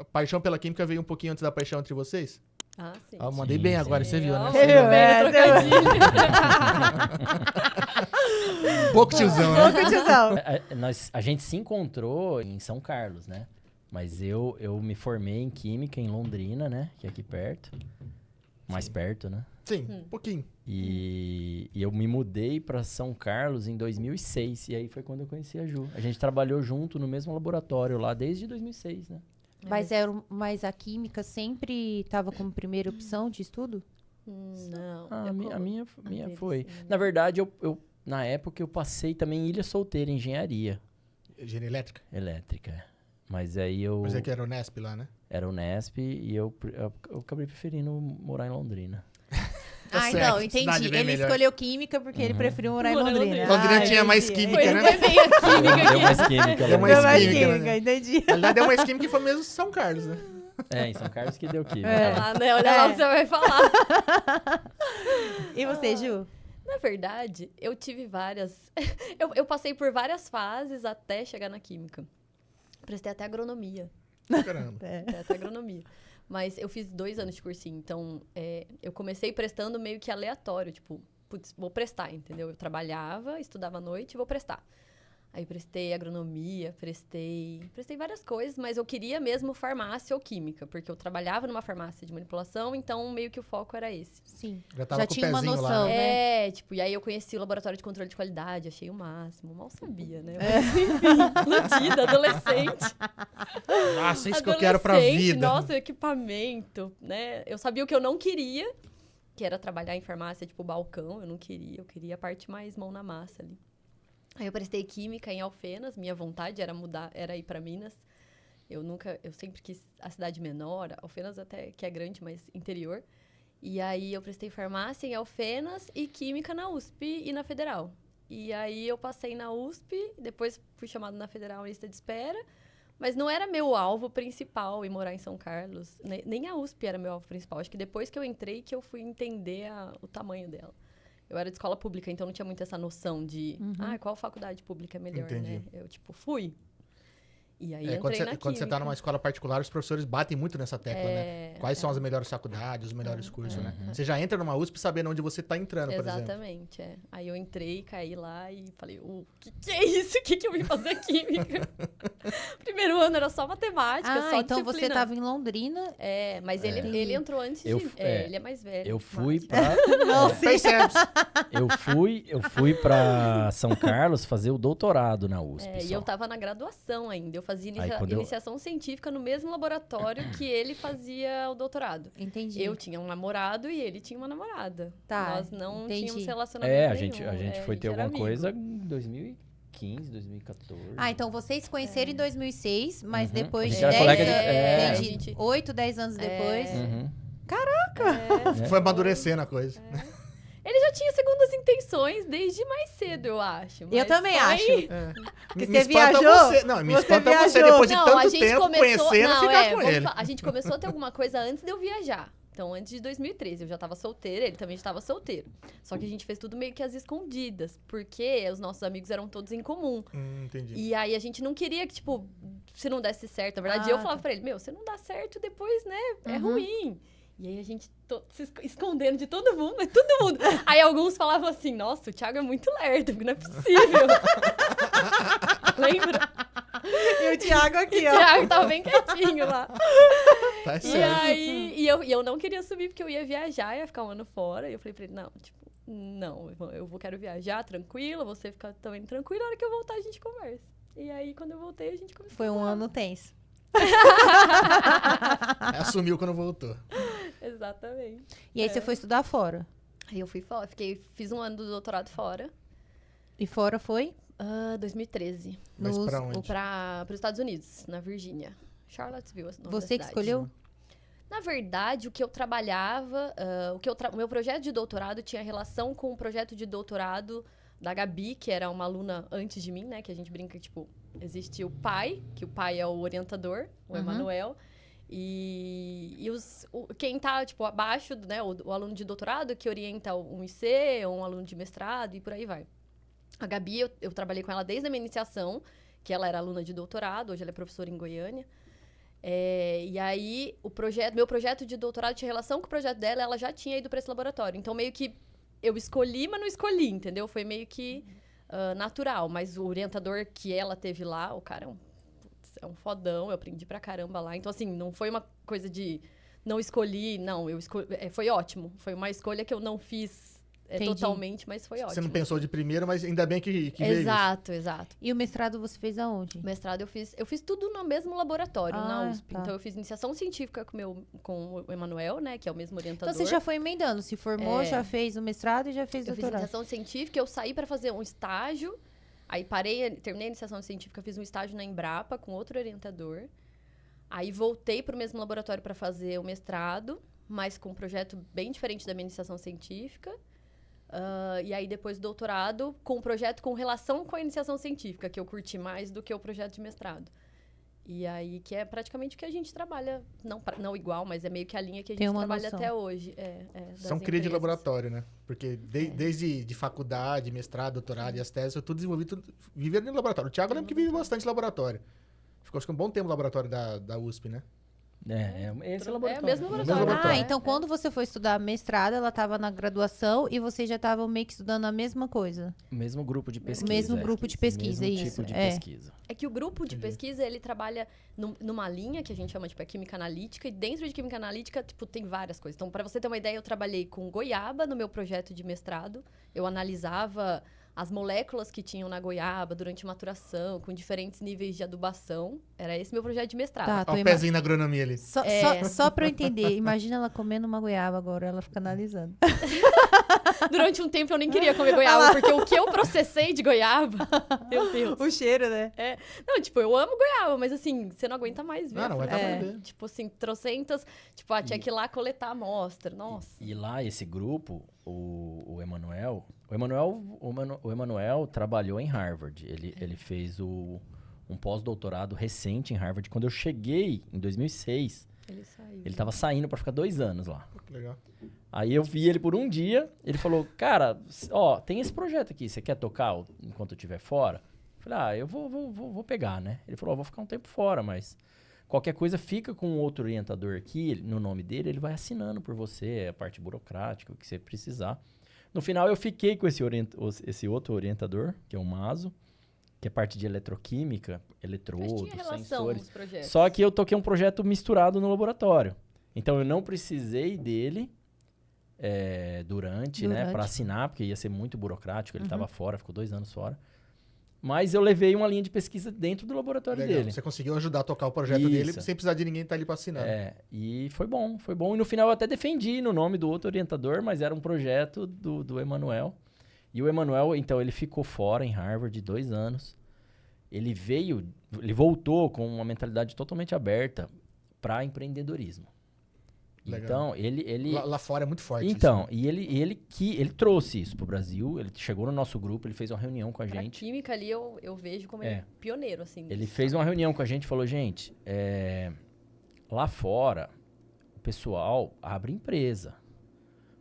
a paixão pela química veio um pouquinho antes da paixão entre vocês? Ah, sim. Ah, eu mandei Sim, bem sim. agora, você viu, né? Ó, Você viu, né? bem no trocadilho. Pouco tiozão, né? Pouco tiozão. A gente se encontrou em São Carlos, né? Mas eu me formei em Química em Londrina, né? Que é aqui perto. Mais perto, né? Sim, um pouquinho. E eu me mudei para São Carlos em 2006. E aí foi quando eu conheci a Ju. A gente trabalhou junto no mesmo laboratório lá desde 2006, né? Mas a química sempre estava como primeira opção de estudo? Não. A minha dele, foi. sim. Na verdade, na época eu passei também em Ilha Solteira, engenharia Engenharia elétrica? elétrica. Mas aí eu Mas é que era o Nesp lá, né? era Unesp e eu acabei preferindo morar em Londrina. Tá certo, então, cidade entendi. bem Ele melhor. escolheu química porque ele preferiu morar em Morar em Londrina. Londrina. Londrina tinha mais entendi. química, Foi, né? foi bem a química Deu aqui. mais química. Deu lá. mais Deu mais química, química, né? entendi. Na verdade, deu mais química que foi mesmo São Carlos, né? Em São Carlos que deu química. É. Olha lá, né? Olha lá o que você vai falar. E você, Ju? Na verdade, eu tive várias... eu passei por várias fases até chegar na química. Prestei até agronomia. Caramba. Até agronomia. Mas eu fiz 2 anos de cursinho, então eu comecei prestando meio que aleatório, tipo, putz, vou prestar, entendeu? Eu trabalhava, estudava à noite e vou prestar. Aí prestei agronomia, prestei várias coisas, mas eu queria mesmo farmácia ou química, porque eu trabalhava numa farmácia de manipulação, então meio que o foco era esse. Sim. Já tava Já com o tinha uma pezinho noção, lá, né? né? Tipo, e aí eu conheci o laboratório de controle de qualidade, achei o máximo, mal sabia, né? Mas, enfim, iludida, adolescente. Nossa, isso que eu quero pra Adolescente, vida. Nossa, equipamento, né? Eu sabia o que eu não queria, que era trabalhar em farmácia, tipo, balcão. Eu não queria, eu queria a parte mais mão na massa ali. Aí eu prestei química em Alfenas, minha vontade era ir pra Minas. Eu sempre quis a cidade menor, Alfenas até que é grande, mas interior. E aí eu prestei farmácia em Alfenas e química na USP e na Federal. E aí eu passei na USP, depois fui chamada na Federal em lista de espera. Mas não era meu alvo principal ir morar em São Carlos. Nem a USP era meu alvo principal. Acho que depois que eu entrei que eu fui entender o tamanho dela. Eu era de escola pública, então não tinha muito essa noção de... qual faculdade pública é melhor, Entendi. né? Eu, fui. E aí Quando entrei na quando você tá química. numa escola particular, os professores batem muito nessa tecla, né? Quais são as melhores faculdades, os melhores cursos, né? Você já entra numa USP sabendo onde você tá entrando, por exemplo. Exatamente, Aí eu entrei, caí lá e falei, que é isso? O que eu vim fazer química? Primeiro ano era só matemática, só então disciplina. você estava em Londrina. Mas ele entrou antes ele é mais velho. Eu fui pra... Percebe? Eu fui pra São Carlos fazer o doutorado na USP. E eu tava na graduação ainda. Eu fazia Aí, quando eu- iniciação científica no mesmo laboratório que ele fazia o doutorado. Entendi. Eu tinha um namorado e ele tinha uma namorada. Tá, Nós não entendi. tínhamos relacionamento a gente nenhum. foi ter era alguma amigo. coisa em 2015, 2014. Então vocês se conheceram em 2006, mas Uhum. depois A de gente era 10 colega de- anos, a gente- 8, 10 anos depois. Uhum. Foi amadurecendo a coisa. Ele já tinha segundas intenções desde mais cedo, eu acho. Eu mas também só acho. em- Me você espanta viajou? Você. Não, me Você espanta você viajou? depois de Não, a tanto gente tempo começou... conhecendo Não, ficar com ele. A gente começou a ter alguma coisa antes de eu viajar. Então, antes de 2013, eu já tava solteira, ele também estava solteiro. Só que a gente fez tudo meio que às escondidas, porque os nossos amigos eram todos em comum. Entendi. E aí, a gente não queria que, tipo, se não desse certo. Na verdade, eu falava pra ele, se não dá certo, depois, né, é ruim. E aí, a gente se escondendo de todo mundo, mas todo mundo. Aí, alguns falavam assim, nossa, o Thiago é muito lerdo, porque não é possível. Lembra? E o Thiago aqui, O Thiago tava bem quietinho lá. Tá E certo. aí, eu não queria subir porque eu ia viajar, ia ficar um ano fora. E eu falei pra ele, não, quero viajar tranquila, você fica também tranquila, na hora que eu voltar a gente conversa. E aí, quando eu voltei, a gente começou Foi a um falar. ano tenso. Assumiu quando voltou. Exatamente. E aí você foi estudar fora. Aí eu fui fora, fiz um ano do doutorado fora, E fora foi? 2013. Mas pra onde? Para os Estados Unidos, na Virgínia. Charlottesville, é o nome da Você que cidade. escolheu? Na verdade, o que eu trabalhava, o meu projeto de doutorado tinha relação com o projeto de doutorado da Gabi, que era uma aluna antes de mim, né? Que a gente brinca, tipo, existe o pai, que o pai é o orientador, o Emanuel. E quem tá, tipo, abaixo, né? O aluno de doutorado que orienta um IC, ou um aluno de mestrado e por aí vai. A Gabi, eu trabalhei com ela desde a minha iniciação, que ela era aluna de doutorado, hoje ela é professora em Goiânia. E aí, meu projeto de doutorado tinha relação com o projeto dela, ela já tinha ido para esse laboratório. Então, meio que eu escolhi, mas não escolhi, entendeu? Foi meio que natural. Mas o orientador que ela teve lá, o cara é um fodão, eu aprendi pra caramba lá. Então, assim, não foi uma coisa de não escolhi, não. Foi ótimo. Foi uma escolha que eu não fiz totalmente, mas foi ótimo. Você não pensou de primeiro, mas ainda bem que veio. Exato. E o mestrado você fez aonde? O mestrado eu fiz tudo no mesmo laboratório, na USP. Tá. Então eu fiz iniciação científica com o Emanuel, né, que é o mesmo orientador. Então você já foi emendando, se formou, já fez o mestrado e já fez o Eu fiz doutorado. iniciação científica, eu saí para fazer um estágio, aí terminei a iniciação científica, fiz um estágio na Embrapa com outro orientador. Aí voltei para o mesmo laboratório para fazer o mestrado, mas com um projeto bem diferente da minha iniciação científica. E aí, depois do doutorado, com um projeto com relação com a iniciação científica, que eu curti mais do que o projeto de mestrado. E aí, que é praticamente o que a gente trabalha, não igual, mas é meio que a linha que a gente trabalha até hoje. São cria de laboratório, né? Porque desde de faculdade, mestrado, doutorado e as teses, eu tudo desenvolvido, vivendo em laboratório. O Thiago eu lembro que vive bastante laboratório. Ficou, acho que um bom tempo no laboratório da USP, né? Esse laboratório. É o mesmo laboratório. laboratório. Então quando você foi estudar mestrado, ela estava na graduação e você já estava meio que estudando a mesma coisa. O mesmo grupo de pesquisa. Mesmo grupo de pesquisa, mesmo isso. tipo de pesquisa. É que o grupo de pesquisa, ele trabalha numa linha que a gente chama, tipo, química analítica. E dentro de química analítica, tipo, tem várias coisas. Então, para você ter uma ideia, eu trabalhei com goiaba no meu projeto de mestrado. Eu analisava as moléculas que tinham na goiaba durante maturação, com diferentes níveis de adubação. Era esse meu projeto de mestrado. Tá, Olha o pezinho na agronomia ali. Só pra eu entender, imagina ela comendo uma goiaba agora, ela fica analisando. Durante um tempo eu nem queria comer goiaba, porque o que eu processei de goiaba, meu Deus. O cheiro, né? Não, tipo, eu amo goiaba, mas assim, você não aguenta mais ver. Não aguenta mais ver. Tipo assim, trocentas, tipo, tinha que ir lá coletar a amostra, nossa. E lá, esse grupo, o Emanuel trabalhou em Harvard. Ele fez um pós-doutorado recente em Harvard. Quando eu cheguei, em 2006, Ele saiu. ele estava saindo para ficar 2 anos lá. Que legal. Aí eu vi ele por um dia, ele falou, cara, tem esse projeto aqui, você quer tocar enquanto eu estiver fora? Eu falei, eu vou pegar, né? Ele falou, vou ficar um tempo fora, mas qualquer coisa fica com outro orientador aqui, no nome dele, ele vai assinando por você, a parte burocrática, o que você precisar. No final, eu fiquei com esse outro orientador, que é o Mazo, que é parte de eletroquímica, eletrodos, Mas tinha relação sensores. os projetos. Só que eu toquei um projeto misturado no laboratório. Então, eu não precisei dele durante, né, para assinar, porque ia ser muito burocrático, ele estava fora, ficou 2 anos fora. Mas eu levei uma linha de pesquisa dentro do laboratório Legal. dele. Você conseguiu ajudar a tocar o projeto dele sem precisar de ninguém estar ali para assinar. E foi bom. E no final eu até defendi no nome do outro orientador, mas era um projeto do Emanuel. E o Emanuel, então, ele ficou fora em Harvard 2 anos. Ele voltou com uma mentalidade totalmente aberta para empreendedorismo. Legal. Então, ele Lá fora é muito forte então, isso. e ele trouxe isso pro Brasil, ele chegou no nosso grupo, ele fez uma reunião com a Pra gente. química ali, eu vejo como ele é pioneiro, assim. Ele fez uma reunião com a gente e falou, gente, lá fora, o pessoal abre empresa.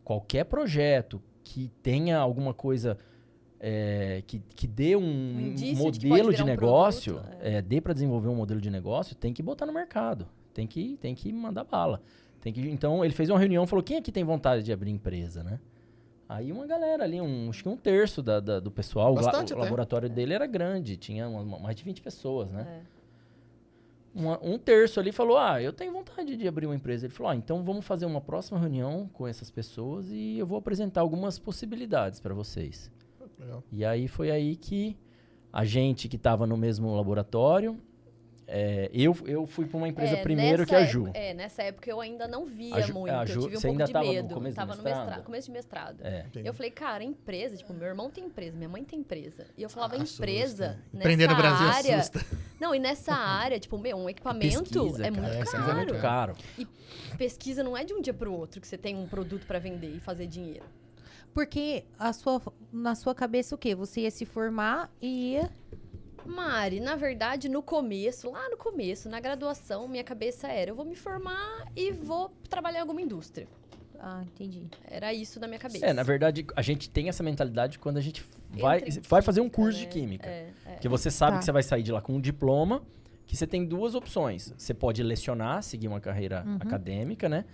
Qualquer projeto que tenha alguma coisa que dê um modelo de negócio, dê para desenvolver um modelo de negócio, tem que botar no mercado. Tem que mandar bala. Então, ele fez uma reunião e falou, quem aqui tem vontade de abrir empresa, né? Aí uma galera ali, acho que 1/3 do pessoal, Bastante o laboratório dele era grande, tinha mais de 20 pessoas, né? 1/3 ali falou, eu tenho vontade de abrir uma empresa. Ele falou, então vamos fazer uma próxima reunião com essas pessoas e eu vou apresentar algumas possibilidades para vocês. Legal. E aí foi aí que a gente que estava no mesmo laboratório, eu fui para uma empresa primeiro que a Ju. Nessa época eu ainda não via muito, a Ju, eu tive um você pouco ainda de tava medo. no começo Tava do no mestrado? começo de mestrado. Entendi. Eu falei, cara, empresa, tipo, meu irmão tem empresa, minha mãe tem empresa. E eu falava, Assusta. empresa, Empreender no nessa Brasil área... assusta. Não, e nessa área, tipo, um equipamento Pesquisa, é muito cara, pesquisa é caro. muito muito caro. E pesquisa não é de um dia pro outro que você tem um produto para vender e fazer dinheiro. Porque na sua cabeça o quê? Você ia se formar e ia... Mari, na verdade, lá no começo, na graduação, minha cabeça era, eu vou me formar e vou trabalhar em alguma indústria. Ah, entendi. Era isso da minha cabeça. Na verdade, a gente tem essa mentalidade quando a gente Entra em vai fazer um curso né? de química. É. Porque você sabe Tá. que você vai sair de lá com um diploma que você tem duas opções. Você pode lecionar, seguir uma carreira acadêmica, né?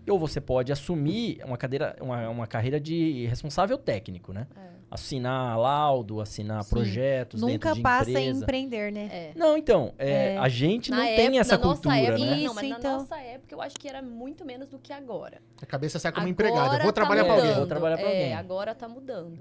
Ou você pode assumir uma carreira de responsável técnico, né? Assinar laudo, assinar Sim. projetos Nunca dentro de passa em empresa. empreender, né? É. Não, então, a gente não tem essa na nossa cultura, época, né? Não, mas Isso, na então. nossa época eu acho que era muito menos do que agora. A cabeça sai como Agora empregado. Eu vou tá trabalhar pra alguém. mudando. Vou trabalhar pra alguém. Agora tá mudando.